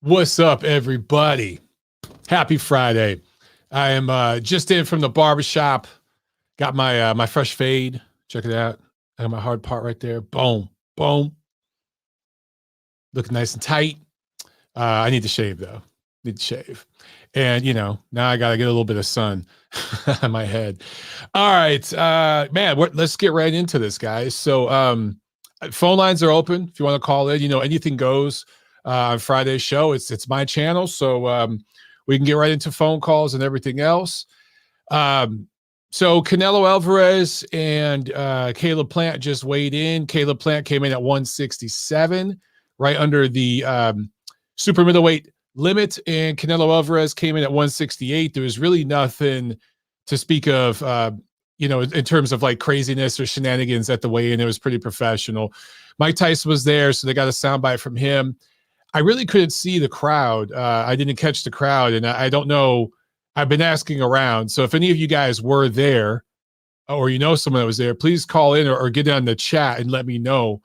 What's up, everybody? Happy Friday. I am just in from the barbershop. Got my fresh fade. Check it out. I got my hard part right there. Boom, boom. Looking nice and tight. I need to shave, though. Need to shave. And, now I got to get a little bit of sun on my head. All right, man, let's get right into this, guys. So phone lines are open. If you want to call in, anything goes. On Friday's show, it's my channel, so we can get right into phone calls and everything else. So Canelo Alvarez and Caleb Plant just weighed in. Caleb Plant came in at 167, right under the super middleweight limit, and Canelo Alvarez came in at 168. There was really nothing to speak of, in terms of like craziness or shenanigans at the weigh-in. It was pretty professional. Mike Tyson was there, so they got a soundbite from him. I really couldn't see the crowd. I didn't catch the crowd, and I don't know. I've been asking around. So if any of you guys were there or someone that was there, please call in or get on the chat and let me know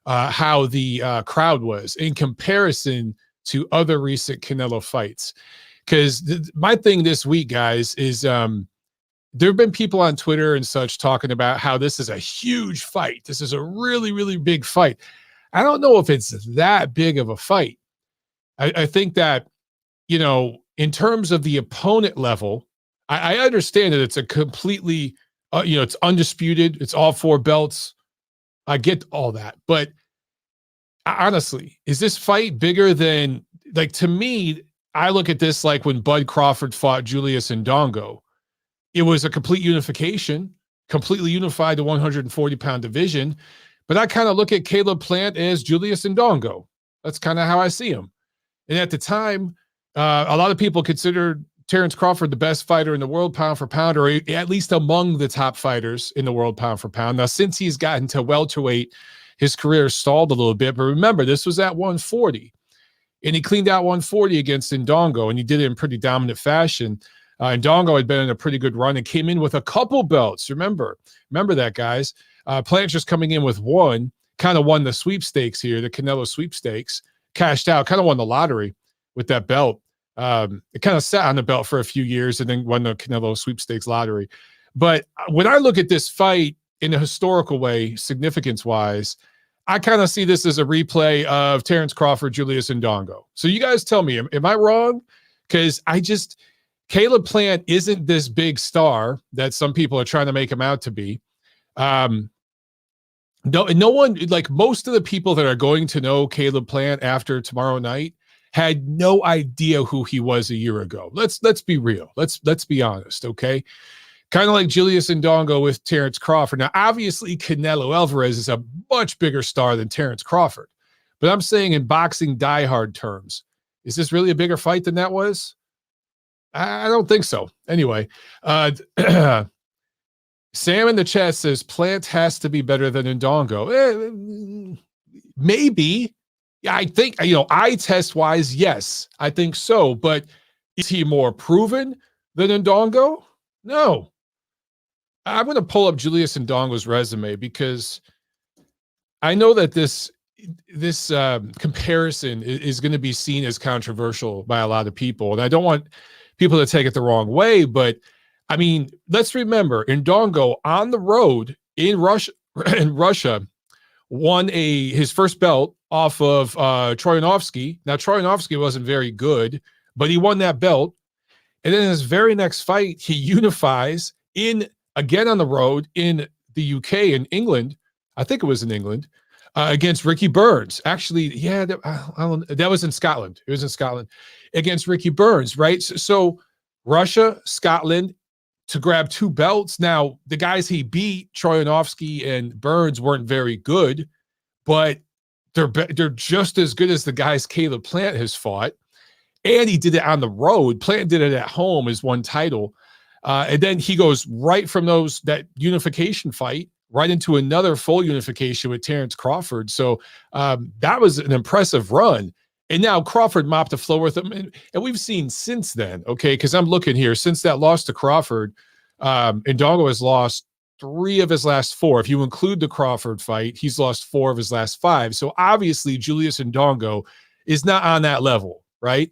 how the crowd was in comparison to other recent Canelo fights. Because my thing this week, guys, is there have been people on Twitter and such talking about how this is a huge fight. This is a really, really big fight. I don't know if it's that big of a fight. I think that, in terms of the opponent level, I understand that it's a completely, it's undisputed. It's all 4 belts. I get all that. But honestly, is this fight bigger than, like, to me, I look at this like when Bud Crawford fought Julius Ndongo. It was a complete unification, completely unified the 140-pound division. But I kind of look at Caleb Plant as Julius Ndongo. That's kind of how I see him. And at the time, a lot of people considered Terrence Crawford the best fighter in the world pound for pound, or at least among the top fighters in the world pound for pound. Now, since he's gotten to welterweight, his career stalled a little bit. But remember, this was at 140. And he cleaned out 140 against Ndongo, and he did it in pretty dominant fashion. Ndongo had been in a pretty good run and came in with a couple belts. Remember that, guys. Plant just coming in with one, kind of won the sweepstakes here, the Canelo sweepstakes, cashed out, kind of won the lottery with that belt. It kind of sat on the belt for a few years and then won the Canelo sweepstakes lottery. But when I look at this fight in a historical way, significance-wise, I kind of see this as a replay of Terrence Crawford, Julius Ndongo. So you guys tell me, am I wrong? Because Caleb Plant isn't this big star that some people are trying to make him out to be. No one, like most of the people that are going to know Caleb Plant after tomorrow night had no idea who he was a year ago. Let's be real. Let's be honest, okay? Kind of like Julius Ndongo with Terrence Crawford. Now, obviously, Canelo Alvarez is a much bigger star than Terrence Crawford. But I'm saying in boxing diehard terms, is this really a bigger fight than that was? I don't think so. Anyway, Sam in the chat says Plant has to be better than Ndongo. Maybe. Yeah, I think, eye test wise, yes, I think so. But is he more proven than Ndongo? No. I'm going to pull up Julius Ndongo's resume because I know that this comparison is going to be seen as controversial by a lot of people. And I don't want people to take it the wrong way, but I mean, let's remember, Ndongo on the road in Russia won his first belt off of Troyanovsky. Now, Troyanovsky wasn't very good, but he won that belt. And then in his very next fight, he unifies again on the road in the UK, in England. I think it was in England, against Ricky Burns. Actually, yeah, that was in Scotland. It was in Scotland against Ricky Burns, right? So Russia, Scotland, to grab 2 belts. Now, the guys he beat, Troyanovsky and Burns, weren't very good, but they're just as good as the guys Caleb Plant has fought. And he did it on the road. Plant did it at home as one title. And then he goes right from that unification fight right into another full unification with Terrence Crawford. So that was an impressive run. And now Crawford mopped the floor with him. And we've seen since then, okay, because I'm looking here, since that loss to Crawford, Ndongo has lost 3 of his last 4. If you include the Crawford fight, he's lost 4 of his last 5. So obviously Julius Ndongo is not on that level. right?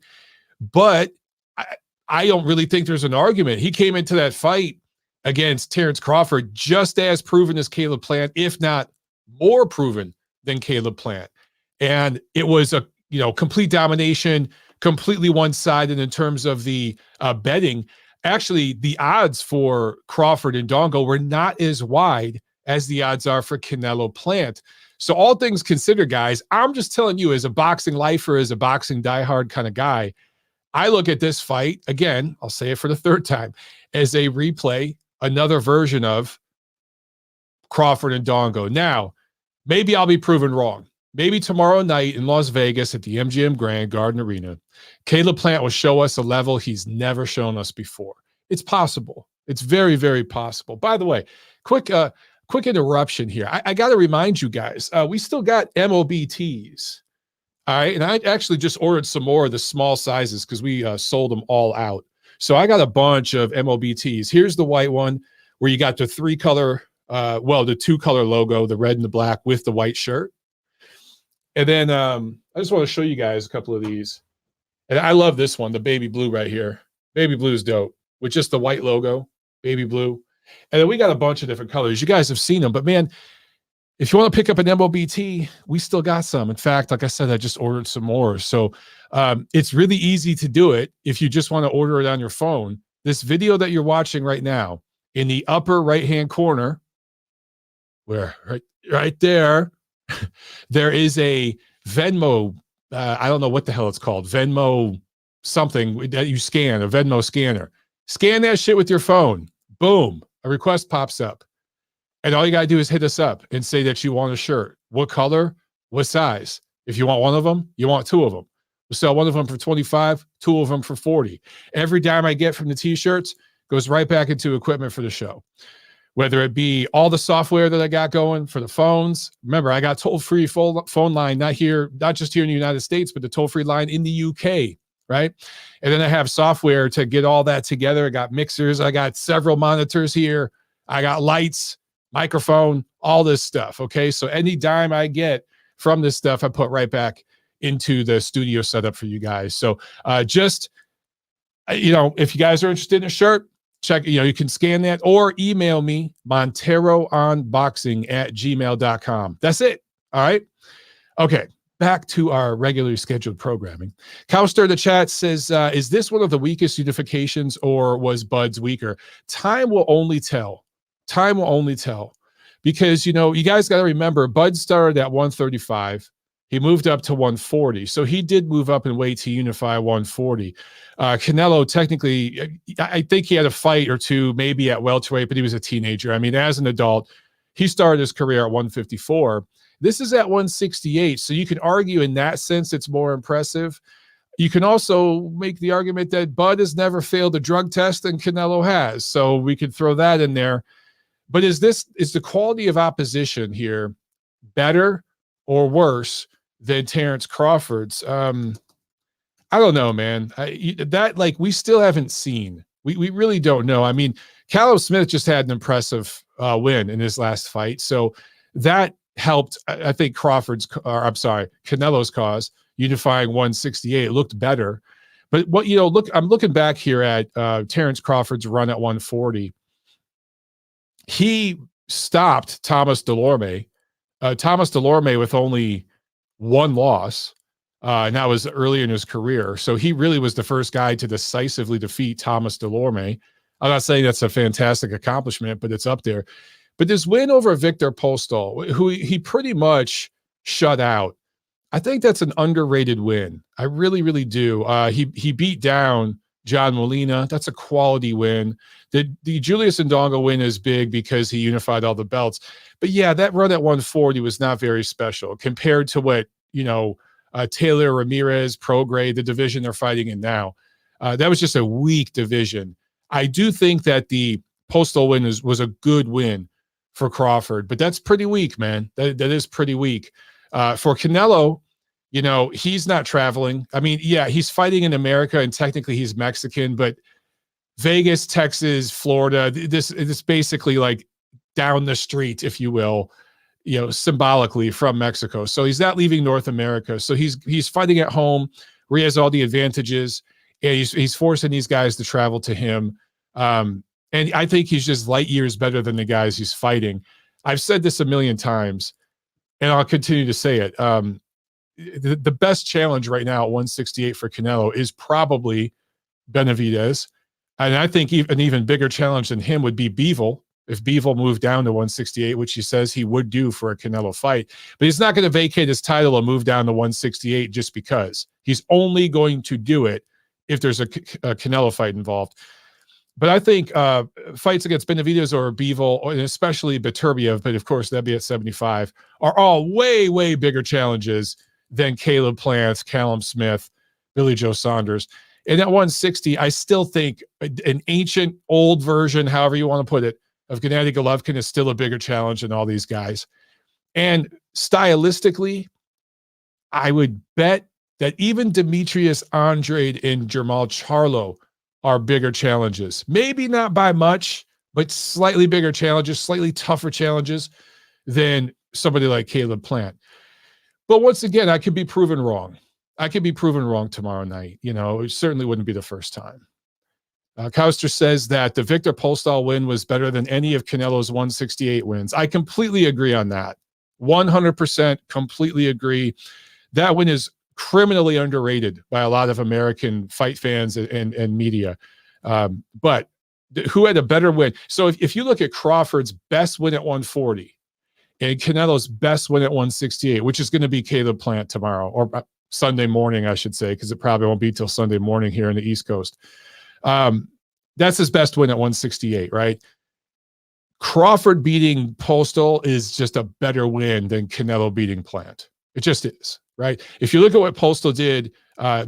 But I don't really think there's an argument. He came into that fight against Terrence Crawford just as proven as Caleb Plant, if not more proven than Caleb Plant. And it was a complete domination, completely one-sided in terms of the betting. Actually, the odds for Crawford and Dongo were not as wide as the odds are for Canelo Plant. So all things considered, guys, I'm just telling you, as a boxing lifer, as a boxing diehard kind of guy, I look at this fight, again, I'll say it for the third time, as a replay, another version of Crawford and Dongo. Now, maybe I'll be proven wrong. Maybe tomorrow night in Las Vegas at the MGM Grand Garden Arena, Caleb Plant will show us a level he's never shown us before. It's possible. It's very, very possible. By the way, quick interruption here. I got to remind you guys, we still got MOBTs. All right. And I actually just ordered some more of the small sizes because we sold them all out. So I got a bunch of MOBTs. Here's the white one where you got the the 2-color logo, the red and the black with the white shirt. And then I just want to show you guys a couple of these. And I love this one, the baby blue right here. Baby blue is dope with just the white logo, baby blue. And then we got a bunch of different colors. You guys have seen them, but man, if you want to pick up an MOBT, we still got some. In fact, like I said, I just ordered some more. So it's really easy to do it if you just want to order it on your phone. This video that you're watching right now, in the upper right-hand corner, where right there, there is a Venmo, I don't know what the hell it's called, Venmo something that you scan, a Venmo scanner. Scan that shit with your phone. Boom, a request pops up. And all you got to do is hit us up and say that you want a shirt. What color? What size? If you want one of them, you want two of them. We'll sell one of them for $25, two of them for $40. Every dime I get from the t-shirts goes right back into equipment for the show. Whether it be all the software that I got going for the phones. Remember, I got toll-free phone line, not just here in the United States, but the toll-free line in the UK, right? And then I have software to get all that together. I got mixers. I got several monitors here. I got lights, microphone, all this stuff, okay? So any dime I get from this stuff, I put right back into the studio setup for you guys. So if you guys are interested in a shirt, check, you can scan that or email me, monteroonboxing@gmail.com. That's it. All right. Okay. Back to our regularly scheduled programming. Cowster the chat says, is this one of the weakest unifications or was Bud's weaker? Time will only tell. Time will only tell. Because, you guys got to remember, Bud started at 135. He moved up to 140. So he did move up in weight to unify 140. Canelo, technically, I think he had a fight or two, maybe at welterweight, but he was a teenager. I mean, as an adult, he started his career at 154. This is at 168. So you can argue in that sense it's more impressive. You can also make the argument that Bud has never failed a drug test and Canelo has. So we could throw that in there. But is the quality of opposition here better or worse than Terrence Crawford's? I don't know, man. We still haven't seen. We really don't know. I mean, Caleb Smith just had an impressive win in his last fight, so that helped. I think Canelo's cause, unifying 168. It looked better, but I'm looking back here at Terrence Crawford's run at 140. He stopped Thomas Delorme. Thomas Delorme with only one loss. And that was early in his career. So he really was the first guy to decisively defeat Thomas Delorme. I'm not saying that's a fantastic accomplishment, but it's up there. But this win over Victor Postol, who he pretty much shut out, I think that's an underrated win. I really, really do. He beat down John Molina. That's a quality win. The Julius Ndongo win is big because he unified all the belts. But yeah, that run at 140 was not very special compared to what, Taylor, Ramirez, Prograis, the division they're fighting in now. That was just a weak division. I do think that the Postal win was a good win for Crawford, but that's pretty weak, man. That is pretty weak. For Canelo, he's not traveling. I mean, yeah, he's fighting in America, and technically he's Mexican, but Vegas, Texas, Florida, this is basically like down the street, if you will, symbolically from Mexico. So he's not leaving North America. So he's fighting at home where he has all the advantages, and he's forcing these guys to travel to him. And I think he's just light years better than the guys he's fighting. I've said this a million times, and I'll continue to say it. The best challenge right now at 168 for Canelo is probably Benavidez. And I think an even bigger challenge than him would be Bivol, if Bivol moved down to 168, which he says he would do for a Canelo fight. But he's not going to vacate his title and move down to 168 just because. He's only going to do it if there's a Canelo fight involved. But I think fights against Benavidez or Bivol, and especially Beterbiev, but of course that'd be at 75, are all way, way bigger challenges than Caleb Plant, Callum Smith, Billy Joe Saunders. And at 160, I still think an ancient, old version, however you want to put it, of Gennady Golovkin is still a bigger challenge than all these guys. And stylistically, I would bet that even Demetrius Andrade and Jermall Charlo are bigger challenges. Maybe not by much, but slightly bigger challenges, slightly tougher challenges than somebody like Caleb Plant. But once again, I could be proven wrong. I could be proven wrong tomorrow night. You know, it certainly wouldn't be the first time. Kauster says that the Victor Postol win was better than any of Canelo's 168 wins. I completely agree on that. 100% completely agree. That win is criminally underrated by a lot of American fight fans and media. But who had a better win? So if you look at Crawford's best win at 140 and Canelo's best win at 168, which is going to be Caleb Plant tomorrow, or Sunday morning, I should say, because it probably won't be till Sunday morning here in the East Coast. That's his best win at 168, right? Crawford beating Postol is just a better win than Canelo beating Plant. It just is, right? If you look at what Postol did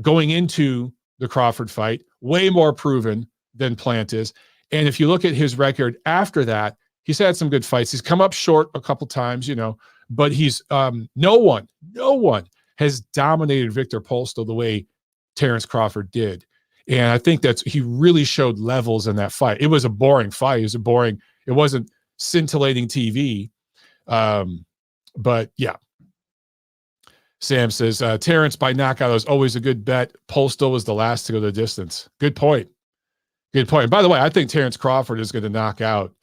going into the Crawford fight, way more proven than Plant is. And if you look at his record after that, he's had some good fights. He's come up short a couple times, you know, but he's no one has dominated Victor Postol the way Terrence Crawford did. And I think he really showed levels in that fight. It was a boring fight. It wasn't scintillating TV. But yeah. Sam says, Terrence by knockout is always a good bet. Postol was the last to go the distance. Good point. Good point. By the way, I think Terrence Crawford is going to knock out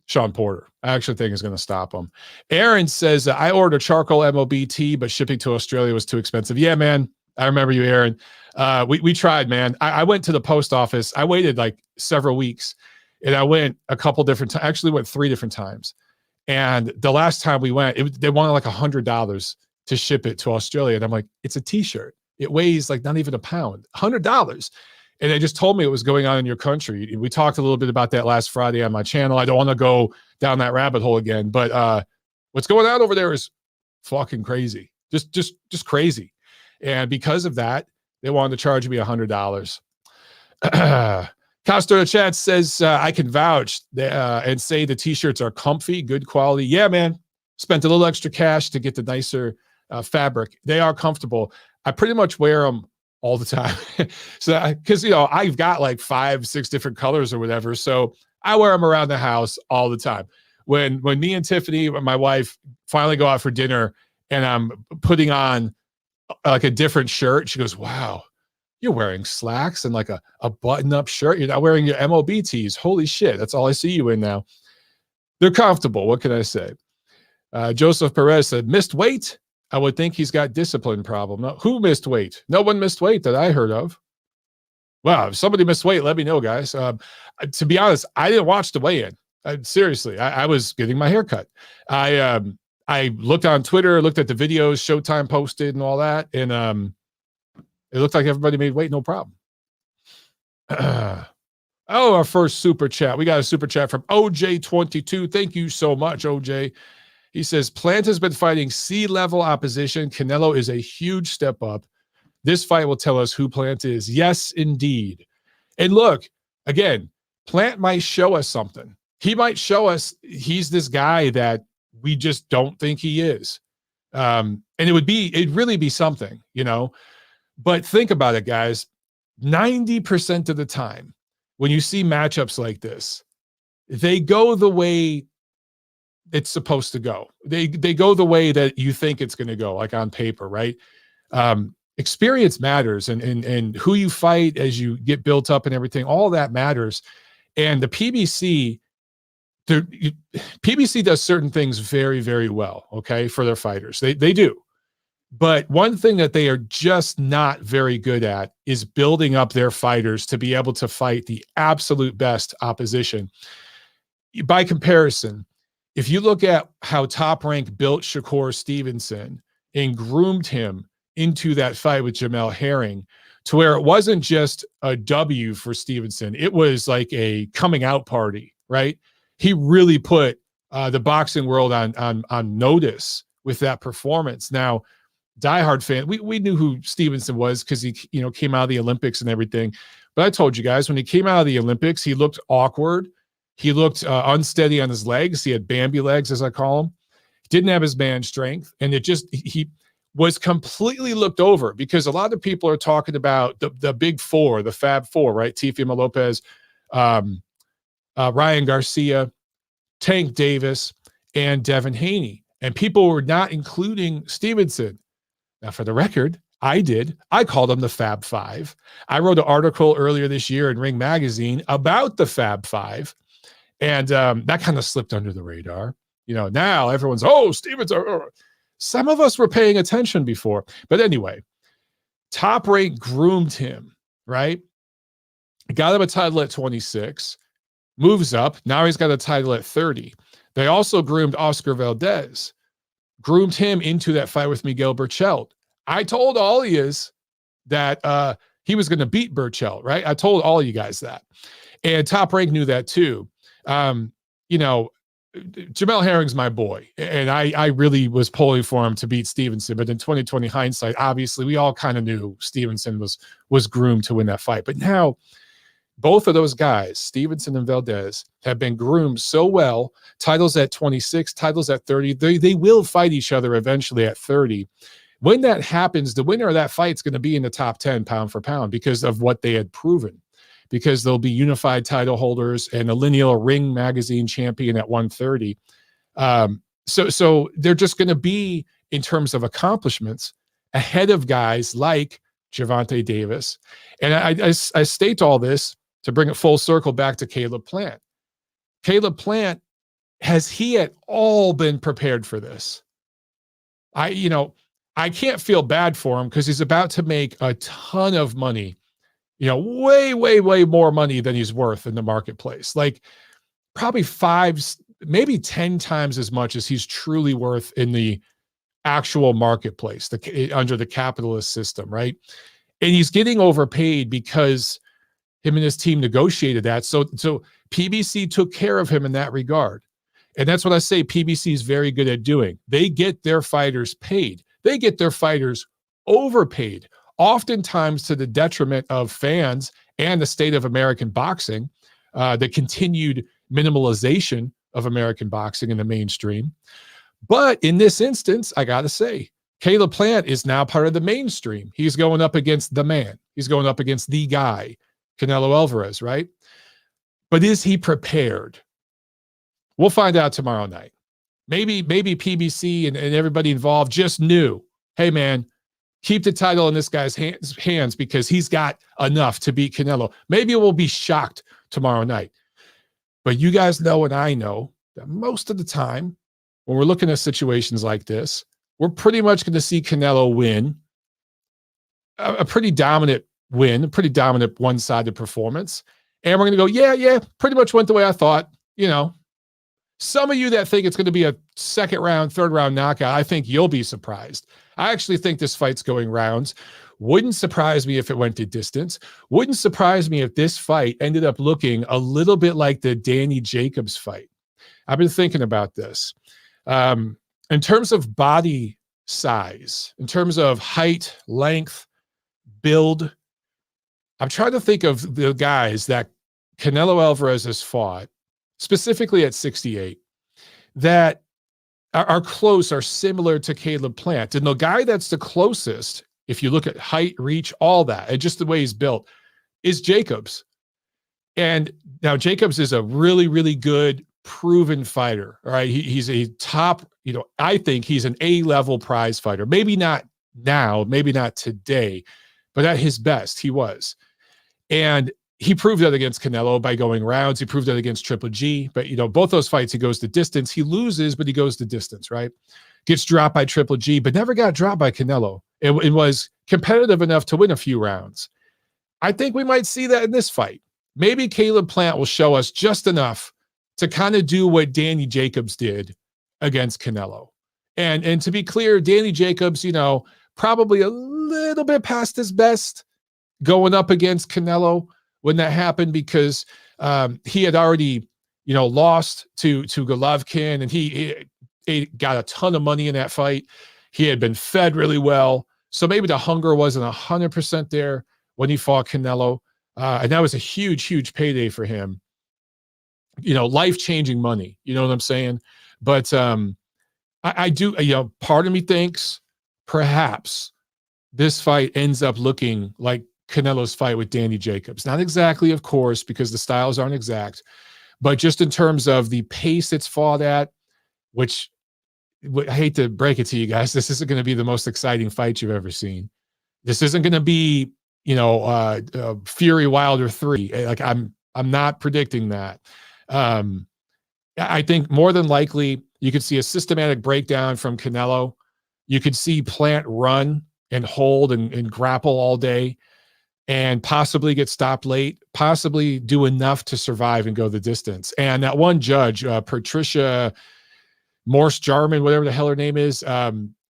Sean Porter. I actually think is going to stop him. Aaron says, I ordered charcoal MOBT, but shipping to Australia was too expensive. Yeah, man. I remember you, Aaron. We tried, man. I went to the post office. I waited like several weeks, and I went a couple different times. Actually went 3 different times. And the last time we went, they wanted like $100 to ship it to Australia. And I'm like, it's a t-shirt. It weighs like not even a pound, $100. And they just told me it was going on in your country. We talked a little bit about that last Friday on my channel. I don't want to go down that rabbit hole again, but what's going on over there is fucking crazy. Just crazy. And because of that, they wanted to charge me $100. Costa Chat says, I can vouch and say the t-shirts are comfy, good quality. Yeah, man. Spent a little extra cash to get the nicer fabric. They are comfortable. I pretty much wear them all the time. So, because, you know, I've got like 5-6 different colors or whatever. So I wear them around the house all the time. When me and Tiffany, my wife, finally go out for dinner and I'm putting on like a different shirt, she goes, wow, you're wearing slacks and like a button-up shirt. You're not wearing your MOB tees. Holy shit, that's all I see you in now. They're comfortable. What can I say? Joseph Perez said, missed weight? I would think he's got discipline problem. No, who missed weight? No one missed weight that I heard of. Wow, if somebody missed weight, let me know, guys. To be honest, I didn't watch the weigh-in. Seriously, I was getting my hair cut. I looked on Twitter, looked at the videos Showtime posted and all that, and it looked like everybody made weight, no problem. Our first super chat. We got a super chat from OJ22. Thank you so much, OJ. He says, Plant has been fighting C-level opposition. Canelo is a huge step up. This fight will tell us who Plant is. Yes, indeed. And look, again, Plant might show us something. He might show us he's this guy that we just don't think he is. And it'd really be something, you know. But think about it, guys. 90% of the time, when you see matchups like this, they go the way it's supposed to go. They go the way that you think it's going to go, like on paper, right? experience matters, and who you fight as you get built up and everything, all that matters. And the PBC, PBC does certain things very, very well, okay, for their fighters. They do. But one thing that they are just not very good at is building up their fighters to be able to fight the absolute best opposition. By comparison, if you look at how Top Rank built Shakur Stevenson and groomed him into that fight with Jamel Herring, to where it wasn't just a W for Stevenson, it was like a coming out party, right? He really put the boxing world on notice with that performance. Now, diehard fan, we knew who Stevenson was because he came out of the Olympics and everything. But I told you guys, when he came out of the Olympics, he looked awkward. He looked unsteady on his legs. He had Bambi legs, as I call them. He didn't have his man strength, and he was completely looked over, because a lot of people are talking about the big four, the Fab Four, right? Teofimo Lopez, Ryan Garcia, Tank Davis, and Devin Haney. And people were not including Stevenson. Now, for the record, I did. I called them the Fab Five. I wrote an article earlier this year in Ring Magazine about the Fab Five, and that kind of slipped under the radar. Now everyone's, Stevenson. Some of us were paying attention before. But anyway, Top Rank groomed him, right? Got him a title at 26, moves up. Now he's got a title at 30. They also groomed Oscar Valdez, groomed him into that fight with Miguel Burchelt. I told all of you that he was going to beat Burchelt, right? I told all of you guys that. And Top Rank knew that too. Jamel Herring's my boy, and I really was pulling for him to beat Stevenson. But in 2020 hindsight, obviously, we all kind of knew Stevenson was groomed to win that fight. But now, both of those guys, Stevenson and Valdez, have been groomed so well. Titles at 26, titles at 30. They will fight each other eventually at 30. When that happens, the winner of that fight is going to be in the top 10 pound for pound because of what they had proven, because they'll be unified title holders and a lineal Ring Magazine champion at 130. So they're just going to be, in terms of accomplishments, ahead of guys like Gervonta Davis. And I state all this to bring it full circle back to Caleb Plant. Caleb Plant, has he at all been prepared for this? I can't feel bad for him because he's about to make a ton of money, way, way, way more money than he's worth in the marketplace. Like probably 5, maybe 10 times as much as he's truly worth in the actual marketplace, under the capitalist system, right? And he's getting overpaid because him and his team negotiated that. So PBC took care of him in that regard. And that's what I say PBC is very good at doing. They get their fighters paid. They get their fighters overpaid, oftentimes to the detriment of fans and the state of American boxing, the continued minimalization of American boxing in the mainstream. But in this instance, I got to say, Caleb Plant is now part of the mainstream. He's going up against the man. He's going up against the guy, Canelo Alvarez, right? But is he prepared? We'll find out tomorrow night. Maybe PBC and everybody involved just knew, hey, man, keep the title in this guy's hands because he's got enough to beat Canelo. Maybe we'll be shocked tomorrow night. But you guys know and I know that most of the time when we're looking at situations like this, we're pretty much going to see Canelo win, a pretty dominant win, a pretty dominant one-sided performance. And we're going to go, yeah, pretty much went the way I thought. Some of you that think it's going to be a second round, third round knockout, I think you'll be surprised. I actually think this fight's going rounds. Wouldn't surprise me if it went to distance. Wouldn't surprise me if this fight ended up looking a little bit like the Danny Jacobs fight. I've been thinking about this. In terms of body size, in terms of height, length, build, I'm trying to think of the guys that Canelo Alvarez has fought, specifically at 68, that are close, are similar to Caleb Plant. And the guy that's the closest, if you look at height, reach, all that, and just the way he's built, is Jacobs. And now Jacobs is a really, really good, proven fighter. All right. He's a top, I think he's an A-level prize fighter. Maybe not now, maybe not today, but at his best, he was. And he proved that against Canelo by going rounds. He proved that against Triple G. But, both those fights, he goes the distance. He loses, but he goes the distance, right? Gets dropped by Triple G, but never got dropped by Canelo. It was competitive enough to win a few rounds. I think we might see that in this fight. Maybe Caleb Plant will show us just enough to kind of do what Danny Jacobs did against Canelo. And to be clear, Danny Jacobs, probably a little bit past his best going up against Canelo when that happened, because he had already, lost to Golovkin, and he got a ton of money in that fight. He had been fed really well. So maybe the hunger wasn't 100% there when he fought Canelo. And that was a huge, huge payday for him. Life-changing money. You know what I'm saying? But I do, part of me thinks perhaps this fight ends up looking like Canelo's fight with Danny Jacobs. Not exactly, of course, because the styles aren't exact, but just in terms of the pace it's fought at, which I hate to break it to you guys, this isn't going to be the most exciting fight you've ever seen. This isn't going to be, Fury Wilder 3. Like I'm not predicting that. I think more than likely you could see a systematic breakdown from Canelo. You could see Plant run and hold and grapple all day and possibly get stopped late, possibly do enough to survive and go the distance. And that one judge, Patricia Morse Jarman, whatever the hell her name is,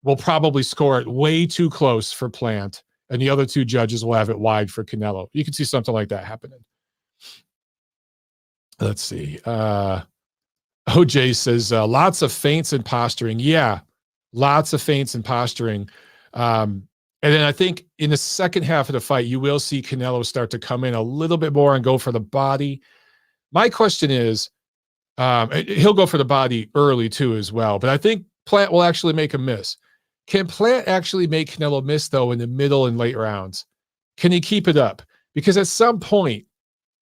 will probably score it way too close for Plant, and the other two judges will have it wide for Canelo. You can see something like that happening. Let's see. OJ says, lots of feints and posturing. Yeah, lots of feints and posturing. And then I think in the second half of the fight, you will see Canelo start to come in a little bit more and go for the body. My question is, he'll go for the body early too as well, but I think Plant will actually make a miss. Can Plant actually make Canelo miss, though, in the middle and late rounds? Can he keep it up? Because at some point,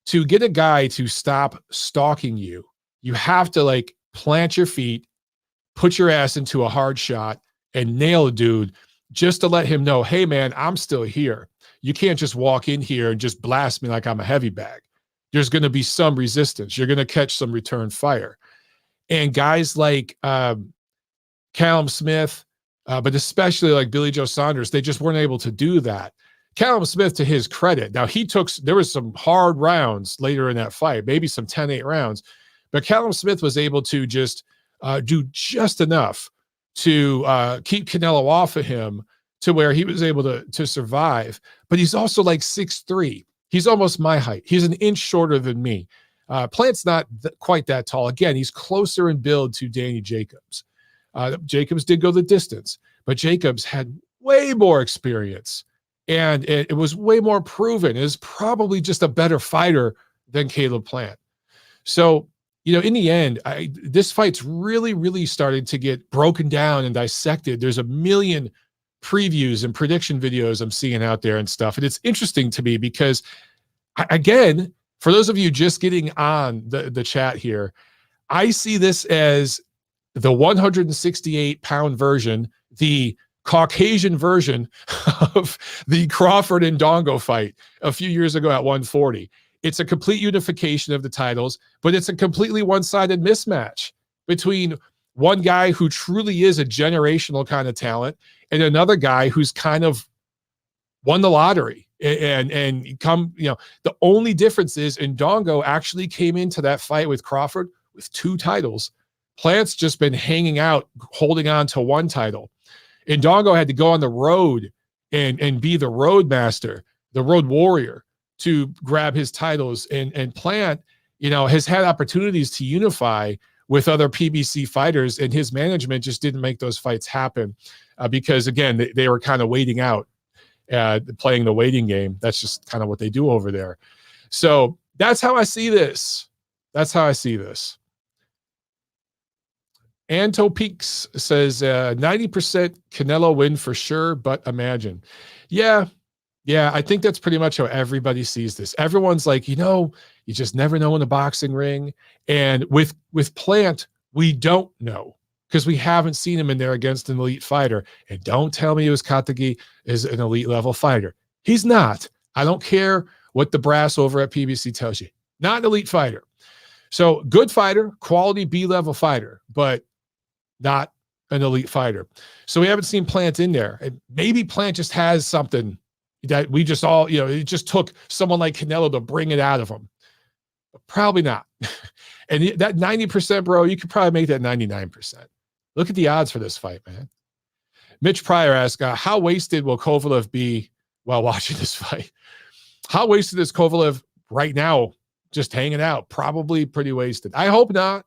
to get a guy to stop stalking you, you have to plant your feet, put your ass into a hard shot, and nail a dude just to let him know, hey, man, I'm still here. You can't just walk in here and just blast me like I'm a heavy bag. There's going to be some resistance. You're going to catch some return fire. And guys like Callum Smith, but especially like Billy Joe Saunders, they just weren't able to do that. Callum Smith, to his credit, now there was some hard rounds later in that fight, maybe some 10-8 rounds, but Callum Smith was able to just do just enough to keep Canelo off of him to where he was able to survive. But he's also like 6'3". He's almost my height. He's an inch shorter than me. Plant's not quite that tall. Again, he's closer in build to Danny Jacobs. Jacobs did go the distance, but Jacobs had way more experience, and it was way more proven. It was probably just a better fighter than Caleb Plant. So, in the end, this fight's really, really starting to get broken down and dissected. There's a million previews and prediction videos I'm seeing out there and stuff. And it's interesting to me because, again, for those of you just getting on the chat here, I see this as the 168-pound version, the Caucasian version of the Crawford and Dongo fight a few years ago at 140. It's a complete unification of the titles, but it's a completely one-sided mismatch between one guy who truly is a generational kind of talent and another guy who's kind of won the lottery and the only difference is Ndongo actually came into that fight with Crawford with 2 titles. Plant's just been hanging out, holding on to 1 title. Ndongo had to go on the road and be the road master, the road warrior, to grab his titles. And Plant, has had opportunities to unify with other PBC fighters, and his management just didn't make those fights happen because, again, they were kind of waiting out, playing the waiting game. That's just kind of what they do over there. So that's how I see this. Anto Peaks says 90% Canelo win for sure, but imagine. Yeah, I think that's pretty much how everybody sees this. Everyone's like, you just never know in a boxing ring. And with Plant, we don't know because we haven't seen him in there against an elite fighter. And don't tell me Uzcategui is an elite level fighter. He's not. I don't care what the brass over at PBC tells you. Not an elite fighter. So good fighter, quality B-level fighter, but not an elite fighter. So we haven't seen Plant in there. And maybe Plant just has something that we just all, it just took someone like Canelo to bring it out of him. But probably not. And that 90%, bro, you could probably make that 99%. Look at the odds for this fight, man. Mitch Pryor asked, how wasted will Kovalev be while watching this fight? How wasted is Kovalev right now, just hanging out? Probably pretty wasted. I hope not.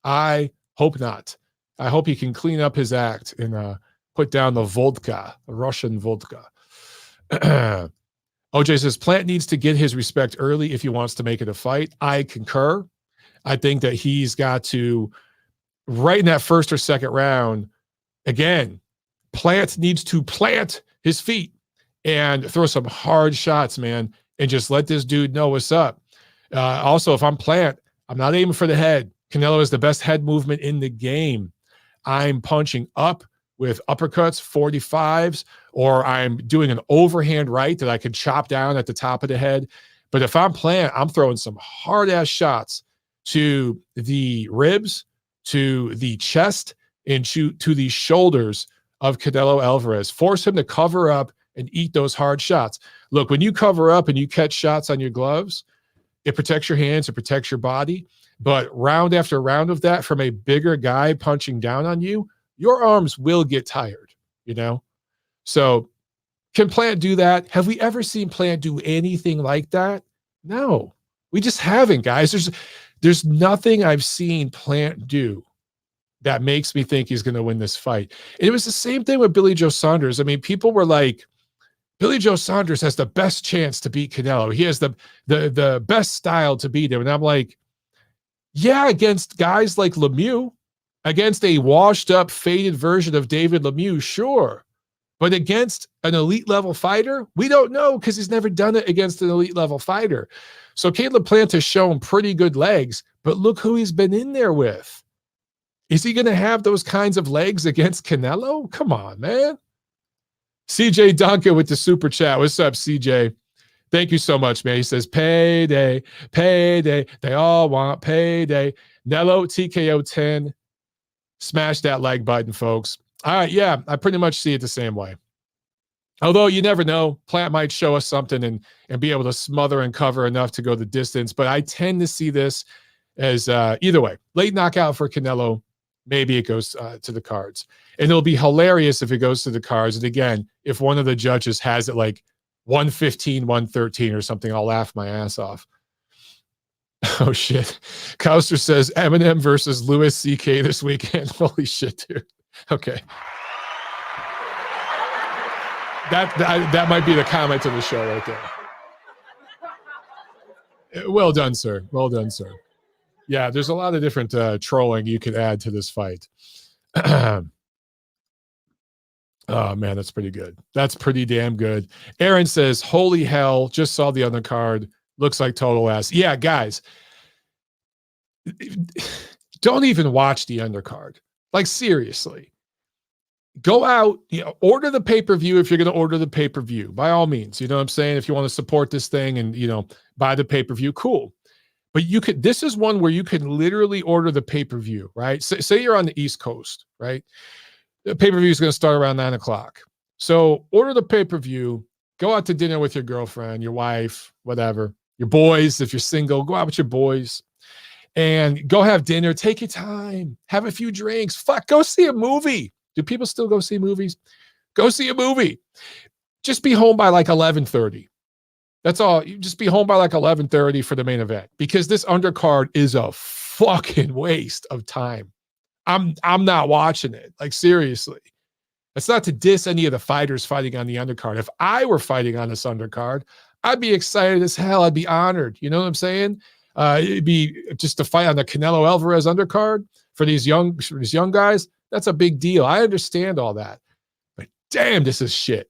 I hope not. I hope he can clean up his act and put down the vodka, the Russian vodka. OJ says, Plant needs to get his respect early if he wants to make it a fight. I concur. I think that he's got to, right in that first or second round, again, Plant needs to plant his feet and throw some hard shots, man, and just let this dude know what's up. Also, if I'm Plant, I'm not aiming for the head. Canelo is the best head movement in the game. I'm punching up with uppercuts, 45s, or I'm doing an overhand right that I can chop down at the top of the head. But if I'm Plant, I'm throwing some hard-ass shots to the ribs, to the chest, and to the shoulders of Canelo Alvarez. Force him to cover up and eat those hard shots. Look, when you cover up and you catch shots on your gloves, it protects your hands, it protects your body. But round after round of that from a bigger guy punching down on you, your arms will get tired, So can Plant do that? Have we ever seen Plant do anything like that? No, we just haven't, guys. There's nothing I've seen Plant do that makes me think he's going to win this fight. And it was the same thing with Billy Joe Saunders. I mean, people were like, Billy Joe Saunders has the best chance to beat Canelo. He has the best style to beat him. And I'm like, yeah, against guys like Lemieux, against a washed up, faded version of David Lemieux, sure. But against an elite level fighter, we don't know because he's never done it against an elite level fighter. So Caleb Plant has shown pretty good legs, but look who he's been in there with. Is he going to have those kinds of legs against Canelo? Come on, man. CJ Duncan with the super chat. What's up, CJ? Thank you so much, man. He says, payday, payday. They all want payday. Nello, TKO 10. Smash that like button, folks. All right, yeah, I pretty much see it the same way. Although you never know, Plant might show us something and be able to smother and cover enough to go the distance. But I tend to see this as either way. Late knockout for Canelo. Maybe it goes to the cards. And it'll be hilarious if it goes to the cards. And again, if one of the judges has it like 115, 113 or something, I'll laugh my ass off. Oh, shit. Kauster says Eminem versus Louis C.K. this weekend. Holy shit, dude. Okay. That might be the comment of the show right there. Well done, sir. Well done, sir. Yeah, there's a lot of different trolling you could add to this fight. Oh, man, that's pretty good. That's pretty damn good. Aaron says, holy hell, just saw the undercard. Looks like total ass. Yeah, guys, don't even watch the undercard. Like, seriously. Go out, order the pay-per-view if you're going to order the pay-per-view. By all means, you know what I'm saying? If you want to support this thing and, buy the pay-per-view, cool. But this is one where you can literally order the pay-per-view, right? Say you're on the East Coast, right? The pay-per-view is going to start around 9 o'clock. So order the pay-per-view, go out to dinner with your girlfriend, your wife, whatever, your boys. If you're single, go out with your boys and go have dinner. Take your time, have a few drinks. Fuck, go see a movie. Do people still go see movies? Go see a movie. Just be home by like 11:30. That's all. You just be home by like 11:30 for the main event, because this undercard is a fucking waste of time. I'm not watching it. Like, seriously. It's not to diss any of the fighters fighting on the undercard. If I were fighting on this undercard, I'd be excited as hell. I'd be honored. You know what I'm saying? It'd be just to fight on the Canelo Alvarez undercard for these young guys. That's a big deal. I understand all that. But damn, this is shit.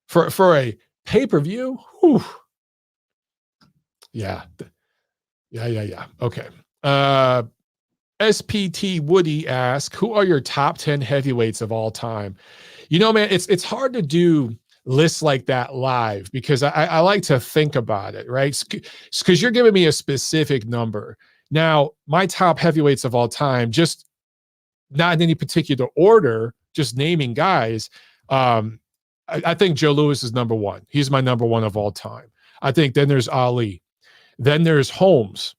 For a pay-per-view, whew. Yeah. Okay. SPT Woody asks, who are your top 10 heavyweights of all time? You know, man, it's hard to do lists like that live because I like to think about it, right? Because you're giving me a specific number. Now, my top heavyweights of all time, just not in any particular order, just naming guys. I think Joe Louis is number one. He's my number one of all time. I think then there's Ali. Then there's Holmes.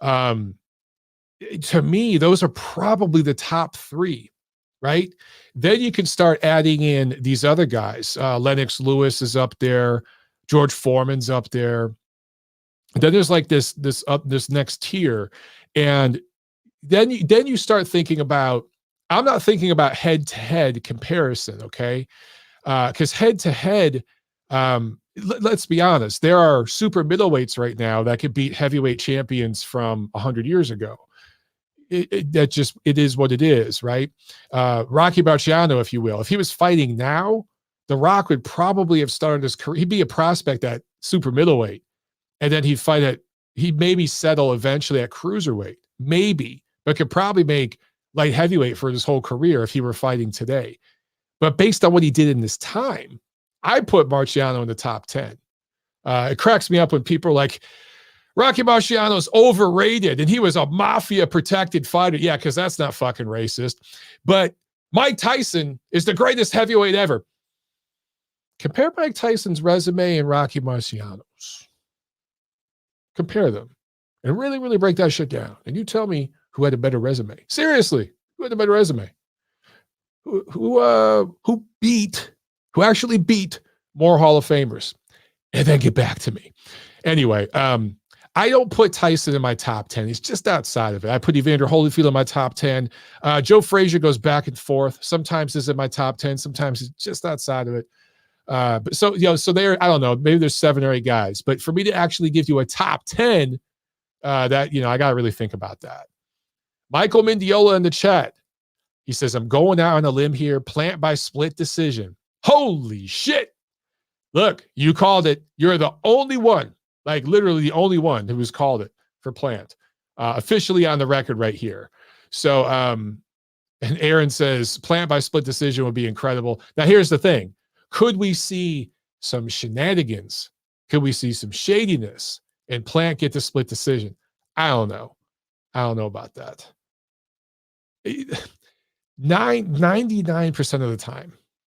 To me, those are probably the top three, right? Then you can start adding in these other guys. Lennox Lewis is up there. George Foreman's up there. Then there's like this next tier. And then you start thinking about, I'm not thinking about head-to-head comparison, okay? Because head-to-head, let's be honest, there are super middleweights right now that could beat heavyweight champions from 100 years ago. It is what it is, right? Rocky Marciano, if you will. If he was fighting now, The Rock would probably have started his career. He'd be a prospect at super middleweight, and then he'd maybe settle eventually at cruiserweight, maybe, but could probably make light heavyweight for his whole career if he were fighting today. But based on what he did in this time, I put Marciano in the top 10. It cracks me up when people are like, Rocky Marciano's overrated and he was a mafia protected fighter. Yeah, because that's not fucking racist. But Mike Tyson is the greatest heavyweight ever. Compare Mike Tyson's resume and Rocky Marciano's. Compare them and really, really break that shit down. And you tell me who had a better resume. Seriously, who had a better resume? Who actually beat more Hall of Famers? And then get back to me. Anyway, I don't put Tyson in my top 10. He's just outside of it. I put Evander Holyfield in my top 10. Joe Frazier goes back and forth. Sometimes he's in my top 10. Sometimes he's just outside of it. But so there, I don't know, maybe there's 7 or 8 guys. But for me to actually give you a top 10, I got to really think about that. Michael Mendiola in the chat. He says, I'm going out on a limb here. Plant by split decision. Holy shit. Look, you called it. You're the only one, like literally the only one who has called it for Plant. Officially on the record right here. So, and Aaron says, Plant by split decision would be incredible. Now, here's the thing. Could we see some shenanigans? Could we see some shadiness and Plant get the split decision? I don't know. I don't know about that. 99% of the time.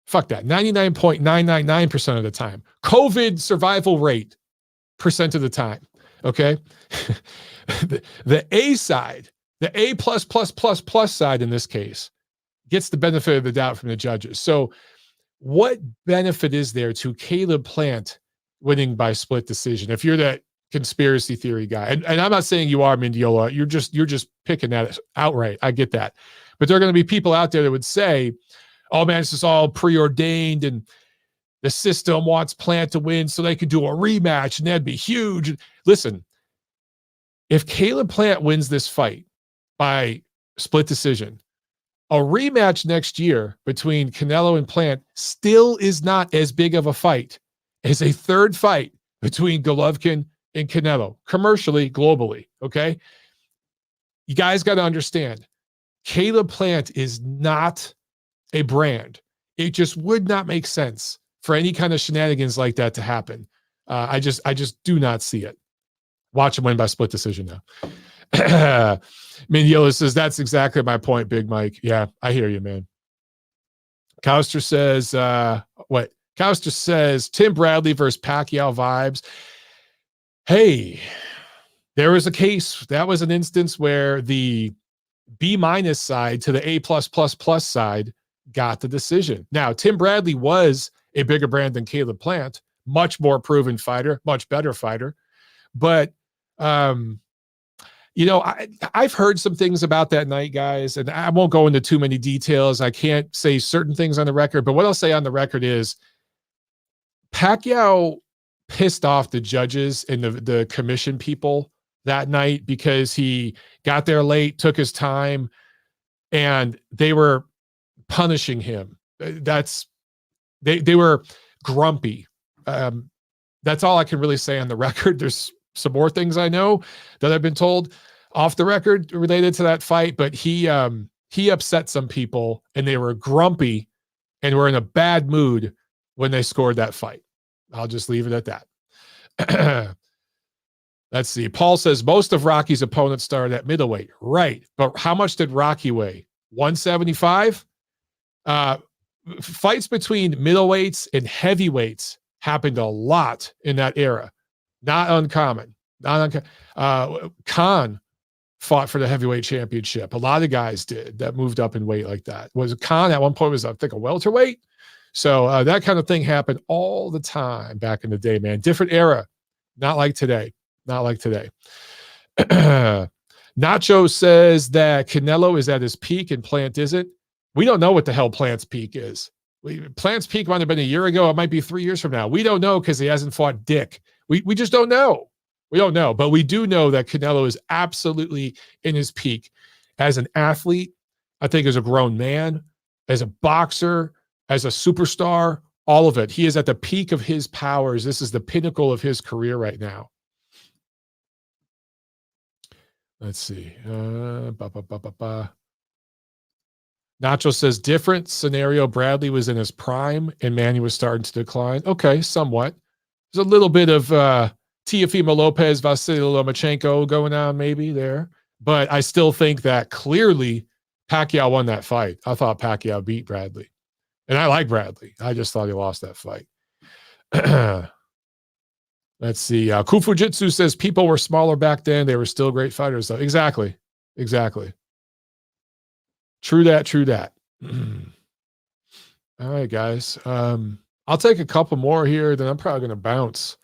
Fuck that. 99.999% of the time. COVID survival rate percent of the time. Okay. The A side, the A plus side in this case gets the benefit of the doubt from the judges. So what benefit is there to Caleb Plant winning by split decision? If you're that conspiracy theory guy, and I'm not saying you are, Mendiola, you're just picking that outright. I get that. But there are going to be people out there that would say, oh man, this is all preordained and the system wants Plant to win so they could do a rematch and that'd be huge. Listen, if Caleb Plant wins this fight by split decision, a rematch next year between Canelo and Plant still is not as big of a fight as a third fight between Golovkin and Canelo, commercially, globally, okay? You guys got to understand, Caleb Plant is not a brand. It just would not make sense for any kind of shenanigans like that to happen. I just do not see it. Watch him win by split decision now. Mignola says, that's exactly my point, Big Mike. Yeah, I hear you, man. Kauster says, Kauster says, Tim Bradley versus Pacquiao vibes. Hey, there was a case. That was an instance where the B- side to the A+++ side got the decision. Now, Tim Bradley was a bigger brand than Caleb Plant, much more proven fighter, much better fighter. But, I've heard some things about that night, guys, and I won't go into too many details. I can't say certain things on the record, but what I'll say on the record is Pacquiao pissed off the judges and the commission people that night because he got there late, took his time, and they were punishing him. They were grumpy. That's all I can really say on the record. There's some more things I know that I've been told. off the record related to that fight, but he upset some people and they were grumpy and were in a bad mood when they scored that fight. I'll just leave it at that. Let's see. Paul says most of Rocky's opponents started at middleweight. Right. But how much did Rocky weigh? 175? Fights between middleweights and heavyweights happened a lot in that era. Not uncommon. Khan fought for the heavyweight championship. A lot of guys did that moved up in weight like that. Was Khan at one point was, I think, a welterweight. So that kind of thing happened all the time back in the day, man. Different era. Not like today. Not like today. Nacho says that Canelo is at his peak and Plant isn't. We don't know what the hell Plant's peak is. Plant's peak might have been a year ago. It might be 3 years from now. We don't know because he hasn't fought Dick. We just don't know. We don't know. But we do know that Canelo is absolutely in his peak as an athlete. I think as a grown man, as a boxer, as a superstar, all of it. He is at the peak of his powers. This is the pinnacle of his career right now. Let's see. Nacho says, different scenario. Bradley was in his prime and Manny was starting to decline. Okay, somewhat. There's a little bit of Teofimo Lopez, Vasily Lomachenko going on maybe there. But I still think that clearly Pacquiao won that fight. I thought Pacquiao beat Bradley. And I like Bradley. I just thought he lost that fight. Let's see. Kufujitsu says people were smaller back then. They were still great fighters, though. Exactly. Exactly. True that. True that. All right, guys. I'll take a couple more here, then I'm probably going to bounce.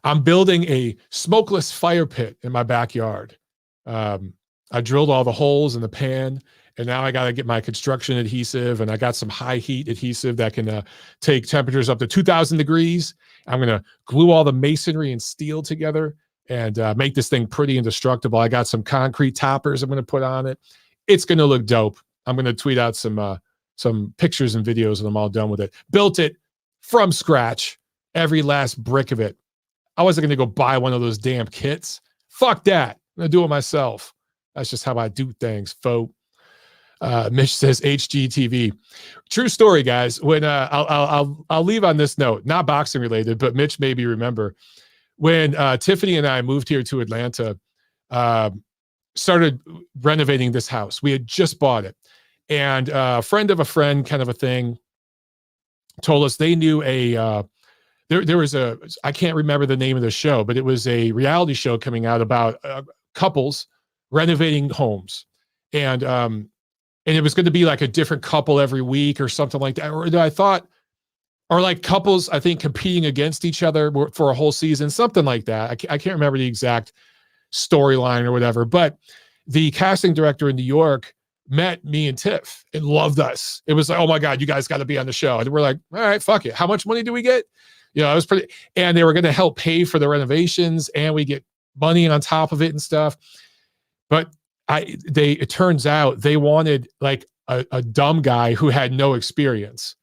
I'm building a smokeless fire pit in my backyard. I drilled all the holes in the pan, and now I got to get my construction adhesive, and I got some high heat adhesive that can take temperatures up to 2,000 degrees. I'm going to glue all the masonry and steel together and make this thing pretty indestructible. I got some concrete toppers I'm going to put on it. It's going to look dope. I'm going to tweet out some pictures and videos when I'm all done with it. Built it from scratch, every last brick of it. I wasn't going to go buy one of those damn kits. Fuck that. I'm going to do it myself. That's just how I do things, folks. Mitch says HGTV. True story, guys. When I'll leave on this note, not boxing related, but Mitch maybe remember when Tiffany and I moved here to Atlanta, started renovating this house. We had just bought it, and a friend of a friend, kind of a thing, told us they knew there was a, I can't remember the name of the show, but it was a reality show coming out about couples renovating homes, and it was going to be like a different couple every week or something like that. Or I thought, or like couples, I think, competing against each other for a whole season, something like that. I can't remember the exact storyline or whatever, but the casting director in New York met me and Tiff and loved us. It was like, oh my God, you guys got to be on the show. And we're like, all right, fuck it. How much money do we get? You know, it was pretty, and they were going to help pay for the renovations and we get money on top of it and stuff. But it turns out they wanted like a dumb guy who had no experience.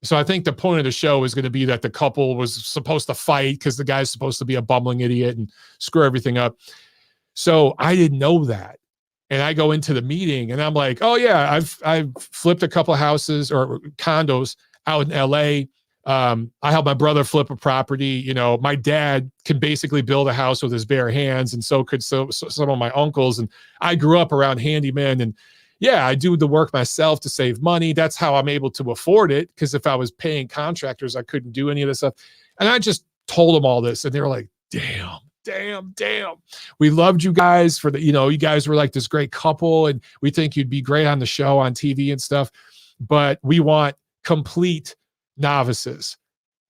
So I think the point of the show was going to be that the couple was supposed to fight because the guy's supposed to be a bumbling idiot and screw everything up. So I didn't know that. And I go into the meeting and I'm like, oh yeah, I've flipped a couple houses or condos out in LA. I helped my brother flip a property. You know, my dad can basically build a house with his bare hands, and so could some of my uncles. And I grew up around handymen, and yeah, I do the work myself to save money. That's how I'm able to afford it, because if I was paying contractors, I couldn't do any of this stuff. And I just told them all this, and they were like, damn. We loved you guys for the, you know, you guys were like this great couple, and we think you'd be great on the show, on TV and stuff, but we want complete novices.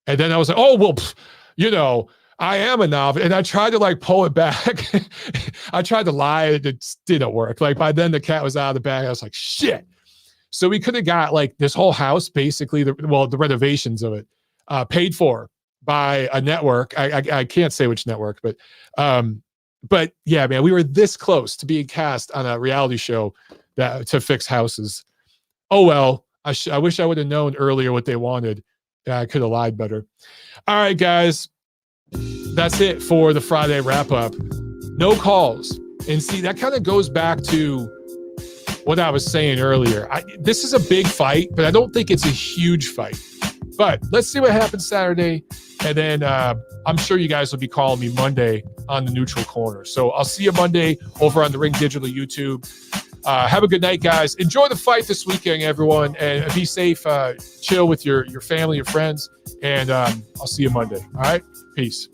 And then I was like, oh, well, you know, I am a novice. And I tried to like pull it back. I tried to lie. It didn't work. Like by then the cat was out of the bag. I was like, shit. So we could have got like this whole house, basically, the renovations of it, paid for by a network. I can't say which network, but yeah, man, we were this close to being cast on a reality show to fix houses. Oh, well, I wish I would have known earlier what they wanted. I could have lied better. All right, guys, that's it for the Friday wrap up. No calls. And see, that kind of goes back to what I was saying earlier. This is a big fight, but I don't think it's a huge fight. But let's see what happens Saturday. And then I'm sure you guys will be calling me Monday on the Neutral Corner. So I'll see you Monday over on the Ring Digital YouTube. Have a good night, guys. Enjoy the fight this weekend, everyone. And be safe. Chill with your family, your friends. And I'll see you Monday. All right? Peace.